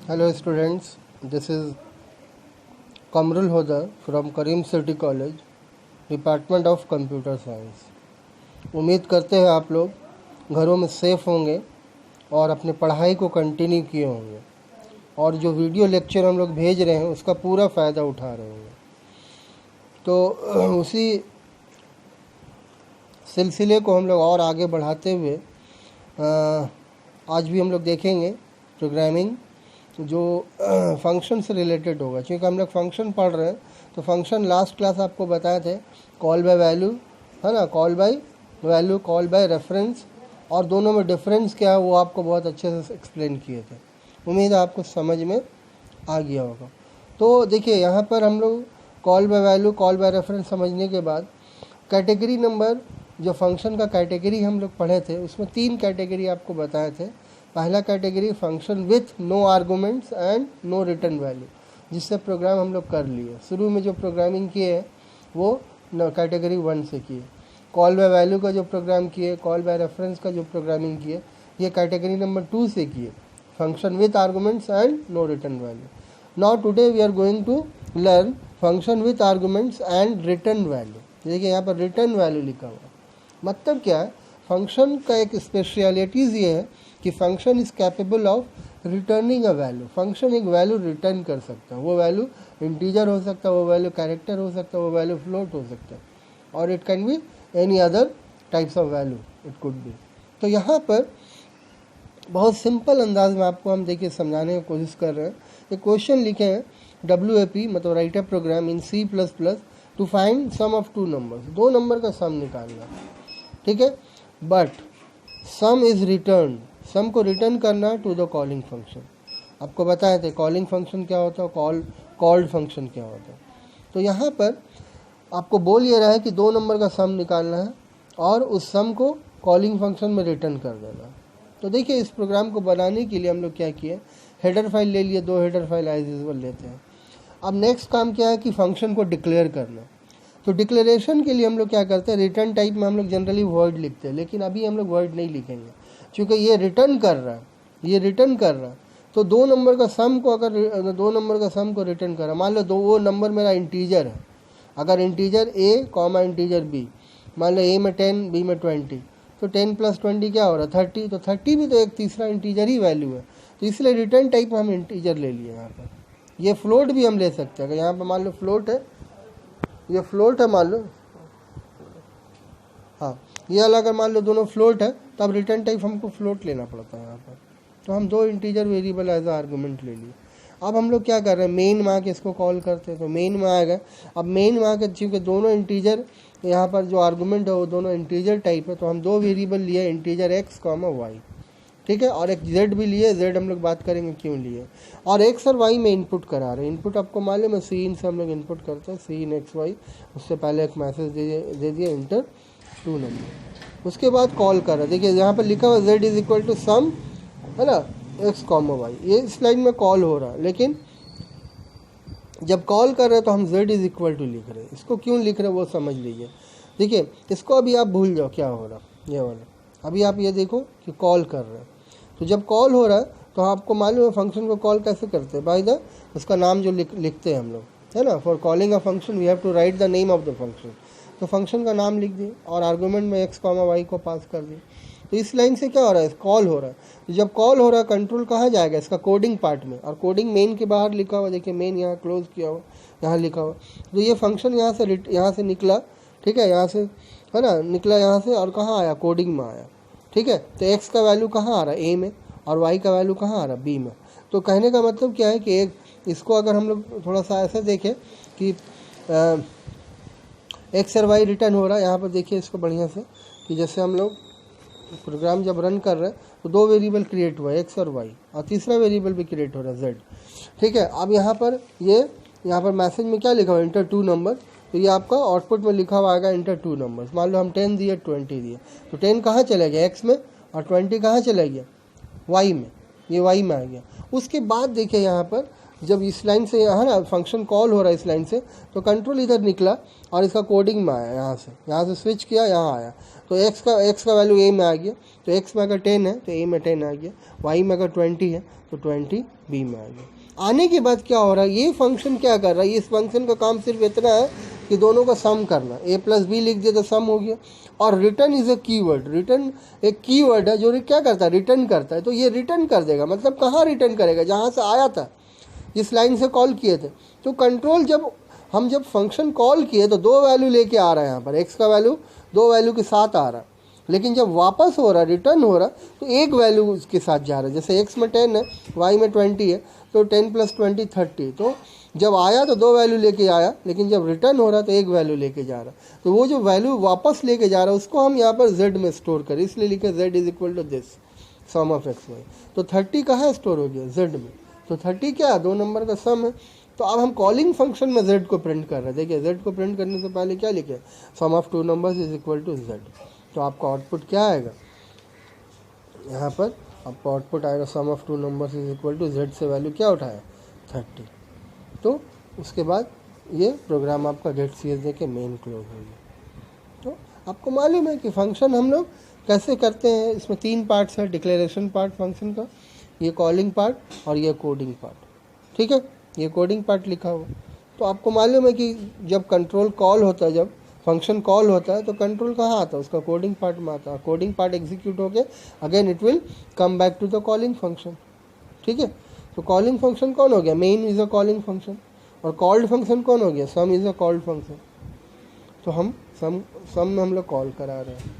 Hello students, this is Kamrul Hoda from Karim City College, Department of Computer Science। उम्मीद करते हैं आप लोग घरों में सेफ होंगे और अपने पढ़ाई को कंटिन्यू किए होंगे और जो वीडियो लेक्चर हम लोग भेज रहे हैं उसका पूरा फ़ायदा उठा रहे होंगे। तो उसी सिलसिले को हम लोग और आगे बढ़ाते हुए आज भी हम लोग देखेंगे प्रोग्रामिंग जो फंक्शन से रिलेटेड होगा। क्योंकि हम लोग फंक्शन पढ़ रहे हैं तो फंक्शन लास्ट क्लास आपको बताए थे कॉल बाय वैल्यू, है ना, call by value, call by reference, और दोनों में डिफरेंस क्या है वो आपको बहुत अच्छे से एक्सप्लेन किए थे। उम्मीद है आपको समझ में आ गया होगा। तो देखिए यहाँ पर हम लोग call by value, call by reference समझने के बाद कैटेगरी नंबर, जो फंक्शन का कैटेगरी हम लोग पढ़े थे उसमें 3 कैटेगरी आपको बताए थे। पहला category function with no arguments and no return value, जिससे प्रोग्राम हम लोग कर लिए। शुरू में जो प्रोग्रामिंग किए हैं वो कैटेगरी 1 से किए। कॉल बाय वैल्यू का जो प्रोग्राम किए, कॉल बाय रेफरेंस का जो प्रोग्रामिंग किए, ये कैटेगरी नंबर 2 से किए, function with arguments and no return value. Now today we are going to learn function with arguments and return value. देखिए यहाँ पर रिटर्न वैल्यू लिखा हुआ, मतलब क्या है, फंक्शन का एक स्पेशलिटीज़ ये है कि function is capable of returning a value. Function एक वैल्यू रिटर्न कर सकता है। वो वैल्यू इंटीजर हो सकता है, वो वैल्यू कैरेक्टर हो सकता है, वो वैल्यू फ्लोट हो सकता है, और it can be any other types of value it could be. तो यहाँ पर बहुत सिंपल अंदाज में आपको हम देखिए समझाने की कोशिश कर रहे हैं। एक क्वेश्चन लिखे हैं WAP, मतलब write a program in C++ to find sum of 2 numbers. 2 number का सम निकालना, ठीक है, but sum is return, sum को रिटर्न करना टू द कॉलिंग फंक्शन। आपको बताए थे कॉलिंग फंक्शन क्या होता है, कॉल्ड फंक्शन क्या होता है। तो यहाँ पर आपको बोल ये रहा है कि 2 नंबर का सम निकालना है और उस सम को कॉलिंग फंक्शन में रिटर्न कर देना है। तो देखिए इस प्रोग्राम को बनाने के लिए हम लोग क्या किए, हेडर फाइल ले लिए, 2 हेडर फाइल एज यूजुअल लेते हैं। अब नेक्स्ट काम क्या है कि फंक्शन को डिक्लेयर करना। तो डिक्लेरेशन के लिए हम लोग क्या करते हैं, रिटर्न टाइप में हम लोग जनरली वर्ड लिखते हैं, लेकिन अभी हम लोग वर्ड नहीं लिखेंगे क्योंकि ये रिटर्न कर रहा है, ये रिटर्न कर रहा है। तो 2 नंबर का सम को, अगर 2 नंबर का सम को रिटर्न कर रहा, मान लो वो नंबर मेरा इंटीजर है। अगर integer A comma integer B, मान लो A में 10 B में 20, तो 10 + 20 क्या हो रहा है 30। तो 30 भी तो एक तीसरा इंटीजर ही वैल्यू है, तो इसलिए रिटर्न टाइप में हम इंटीजर ले लिए। यहाँ पर ये फ्लोट भी हम ले सकते हैं। अगर यहाँ पर मान लो फ्लोट है, ये फ्लोट है मान लो, हाँ ये अलग, अगर मान लो दोनों फ्लोट है तब रिटर्न टाइप हमको फ्लोट लेना पड़ता है यहाँ पर। तो हम 2 integer variable as a argument ले लिए। अब हम लोग क्या कर रहे हैं, मेन में आके इसको कॉल करते हैं। तो मेन में आ गए। अब मेन में आके चूँकि दोनों इंटीजर, यहाँ पर जो आर्गूमेंट है वो दोनों इंटीजर टाइप है, तो हम 2 वेरिएबल लिए, इंटीजर x, y, ठीक है, और एक z भी लिए। z हम लोग बात करेंगे क्यों लिए, और x और y में इनपुट करा रहे हैं। इनपुट आपको मालूम है Cin से हम लोग इनपुट करते हैं, Cin xy। उससे पहले एक मैसेज दे दिया इंटर 2 नंबर। उसके बाद कॉल कर रहे हैं। देखिए यहाँ पर लिखा हुआ z = सम, है ना, x, y। ये इस लाइन में कॉल हो रहा है, लेकिन जब कॉल कर रहे हैं तो हम z = लिख रहे हैं। इसको क्यों लिख रहे हैं वो समझ लीजिए। देखिए इसको अभी आप भूल जाओ क्या हो रहा, ये वाला। अभी आप ये देखो कि कॉल कर रहे हैं, तो जब कॉल हो रहा है तो आपको मालूम है फंक्शन को कॉल कैसे करते हैं, बाय द उसका नाम जो लिखते हैं हम लोग, है ना। For calling a function we have to write the name of the function. तो फंक्शन का नाम लिख दिए और आर्गूमेंट में x, y को पास कर दिए। तो इस लाइन से क्या हो रहा है, कॉल हो रहा है। तो जब कॉल हो रहा है कंट्रोल कहाँ जाएगा, इसका कोडिंग पार्ट में, और कोडिंग मेन के बाहर लिखा हुआ, देखिए मेन यहाँ क्लोज किया हुआ, यहाँ लिखा हुआ। तो ये फंक्शन यहाँ से निकला, ठीक है, यहाँ से, है ना, निकला यहाँ से, और कहाँ आया, कोडिंग में आया, ठीक है। तो x का वैल्यू कहाँ आ रहा है, a में, और y का वैल्यू कहाँ आ रहा है, b में। तो कहने का मतलब क्या है कि एक इसको अगर हम लोग थोड़ा सा ऐसा देखें कि x और y रिटर्न हो रहा है। यहाँ पर देखिए इसको बढ़िया से, कि जैसे हम लोग प्रोग्राम जब रन कर रहे हैं तो 2 वेरिएबल क्रिएट हुआ है, x और y, और तीसरा वेरिएबल भी क्रिएट हो रहा है z, ठीक है। अब यहाँ पर यहाँ पर मैसेज में क्या लिखा हुआ है, इंटर 2 नंबर। तो ये आपका आउटपुट में लिखा हुआ आएगा इंटर 2 नंबर्स। मान लो हम 10 दिए, 20 दिए, तो 10 कहाँ चला गया, x में, और 20 कहाँ चला गया, y में, ये y में आ गया। उसके बाद देखिए यहाँ पर जब इस लाइन से है ना फंक्शन कॉल हो रहा है इस लाइन से, तो कंट्रोल इधर निकला और इसका कोडिंग में आया, यहाँ से स्विच किया, यहाँ आया, तो x का वैल्यू a में आ गया, तो x में अगर 10 है तो a में 10 आ गया, y में अगर 20 है तो 20 b में आ गया। आने के बाद क्या हो रहा है, ये फंक्शन क्या कर रहा है, इस फंक्शन का काम सिर्फ इतना है कि दोनों का सम करना, a प्लस बी लिख दिया तो सम हो गया। और return is a keyword, return एक कीवर्ड है जो क्या करता है, रिटर्न करता है। तो ये रिटर्न कर देगा, मतलब कहाँ रिटर्न करेगा, जहाँ से आया था, इस लाइन से कॉल किए थे। तो कंट्रोल जब फंक्शन कॉल किए तो 2 वैल्यू लेके आ रहा है, यहाँ पर x का वैल्यू 2 वैल्यू के साथ आ रहा है, लेकिन जब वापस हो रहा, रिटर्न हो रहा, तो एक वैल्यू उसके साथ जा रहा है। जैसे x में 10 है, y में 20 है, तो 10 + 20 30। तो जब आया तो 2 वैल्यू लेके आया, लेकिन जब रिटर्न हो रहा तो एक वैल्यू लेके जा रहा। तो वो जो वैल्यू वापस लेके जा रहा है उसको हम यहाँ पर z में स्टोर करें, इसलिए लिखे z = this sum of x y। तो 30 कहाँ स्टोर हो गया, z में। तो 30 क्या है, 2 नंबर का सम है। तो अब हम कॉलिंग फंक्शन में z को प्रिंट कर रहे हैं। देखिए z को प्रिंट करने से पहले क्या लिखे, सम ऑफ 2 नंबर्स = z। तो आपका आउटपुट क्या आएगा, यहाँ पर आपका आउटपुट आएगा सम ऑफ 2 नंबर्स = z से वैल्यू क्या उठाया, 30। तो उसके बाद ये प्रोग्राम आपका गेट cs के मेन क्लोज हो गया। तो आपको मालूम है कि फंक्शन हम लोग कैसे करते हैं, इसमें 3 पार्ट्स है, डिक्लेरेशन पार्ट फंक्शन का, ये कॉलिंग पार्ट और ये कोडिंग पार्ट। ठीक है, ये कोडिंग पार्ट लिखा हुआ। तो आपको मालूम है कि जब कंट्रोल कॉल होता है, जब फंक्शन कॉल होता है तो कंट्रोल कहाँ आता है, उसका कोडिंग पार्ट में आता है। कोडिंग पार्ट एग्जीक्यूट होके again it will come back to the calling function. ठीक है, तो कॉलिंग फंक्शन कौन हो गया, main is a calling function, और कॉल्ड फंक्शन कौन हो गया, sum is a called function. तो हम सम में हम लोग कॉल करा रहे हैं।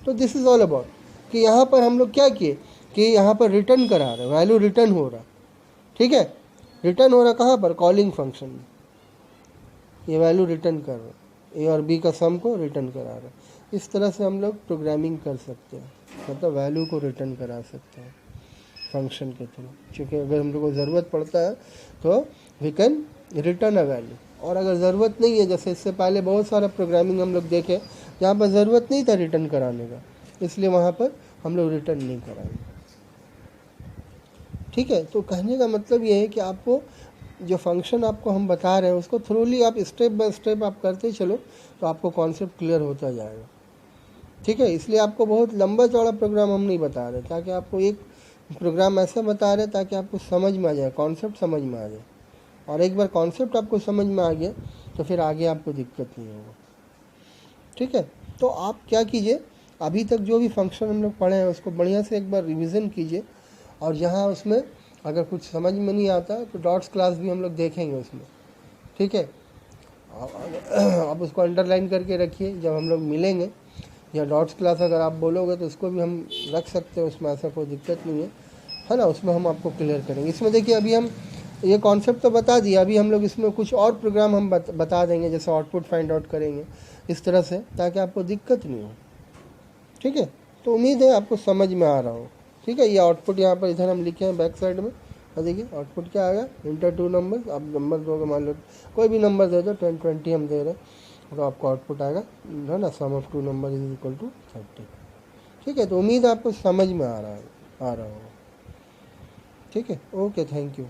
तो दिस इज ऑल अबाउट कि यहाँ पर हम लोग क्या किए कि यहाँ पर रिटर्न करा रहे हैं, वैल्यू रिटर्न हो रहा। ठीक है, रिटर्न हो रहा कहाँ पर, कॉलिंग फंक्शन में। ये वैल्यू रिटर्न कर रहे हैं, ए और बी का सम को रिटर्न करा रहे हैं। इस तरह से हम लोग प्रोग्रामिंग कर सकते हैं, मतलब वैल्यू को रिटर्न करा सकते हैं फंक्शन के थ्रू। क्योंकि अगर हम लोग को ज़रूरत पड़ता है तो we can return a value, और अगर ज़रूरत नहीं है, जैसे इससे पहले बहुत सारा प्रोग्रामिंग हम लोग देखे जहाँ पर ज़रूरत नहीं था रिटर्न कराने का, इसलिए वहाँ पर हम लोग रिटर्न नहीं कराएंगे। ठीक है, तो कहने का मतलब ये है कि आपको जो फंक्शन आपको हम बता रहे हैं उसको थ्रोली आप स्टेप बाय स्टेप आप करते चलो, तो आपको कॉन्सेप्ट क्लियर होता जाएगा। ठीक है, इसलिए आपको बहुत लंबा चौड़ा प्रोग्राम हम नहीं बता रहे, ताकि आपको एक प्रोग्राम ऐसा बता रहे ताकि आपको समझ में आ जाए, कॉन्सेप्ट समझ में आ जाए। और एक बार कॉन्सेप्ट आपको समझ में आ गया तो फिर आगे आपको दिक्कत नहीं होगा। ठीक है, तो आप क्या कीजिए, अभी तक जो भी फंक्शन हम लोग पढ़े हैं उसको बढ़िया से एक बार रिवीजन कीजिए, और जहाँ उसमें अगर कुछ समझ में नहीं आता तो डॉट्स क्लास भी हम लोग देखेंगे उसमें। ठीक है, आप उसको अंडरलाइन करके रखिए, जब हम लोग मिलेंगे, या डॉट्स क्लास अगर आप बोलोगे तो उसको भी हम रख सकते हैं, उसमें ऐसा कोई दिक्कत नहीं है ना। उसमें हम आपको क्लियर करेंगे। इसमें देखिए अभी हम ये कॉन्सेप्ट तो बता दिया, अभी हम लोग इसमें कुछ और प्रोग्राम हम बता देंगे, जैसे आउटपुट फाइंड आउट करेंगे इस तरह से, ताकि आपको दिक्कत नहीं हो। ठीक है, तो उम्मीद है आपको समझ में आ रहा हो। ठीक है, ये आउटपुट यहाँ पर इधर हम लिखे हैं बैक साइड में, और देखिए आउटपुट क्या आएगा, इंटर 2 नंबर। आप नंबर दोगे, मान लो कोई भी नंबर दे दो, 10 20 हम दे रहे हैं, तो आपको आउटपुट आएगा है ना, सम ऑफ 2 नंबर = 30। ठीक है, तो उम्मीद आपको समझ में आ रहा होगा। ठीक है, ओके, थैंक यू।